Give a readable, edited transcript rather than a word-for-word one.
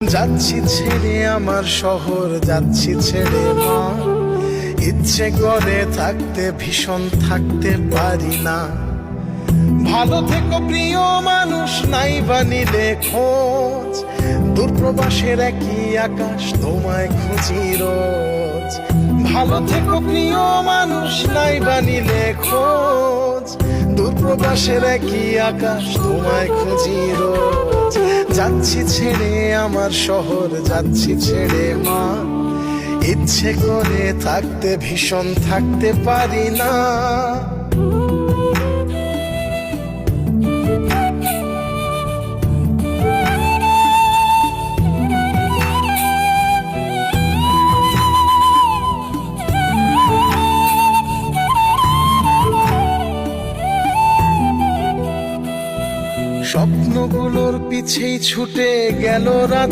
যাচ্ছি ছেড়ে আমার শহর, যাচ্ছি ছেড়ে মা। ইচ্ছে করে থাকতে ভীষণ, থাকতে পারি না। ভালো থেকো প্রিয় মানুষ, নাই বা নিলে খোঁজ। দূরপ্রবাসের একই আকাশ, তোমায় খুঁজি রোজ। ভালো থেকো প্রিয় মানুষ, নাই বা নিলে খোঁজ। দূরপ্রবাসের একই আকাশ, তোমায় খুঁজি রোজ। যাচ্ছি ছেড়ে আমার শহর, যাচ্ছি ছেড়ে মা। ইচ্ছে করে থাকতে ভীষণ, থাকতে পারি না। স্বপ্নগুলোর পিছেই ছুটে গেল রাত।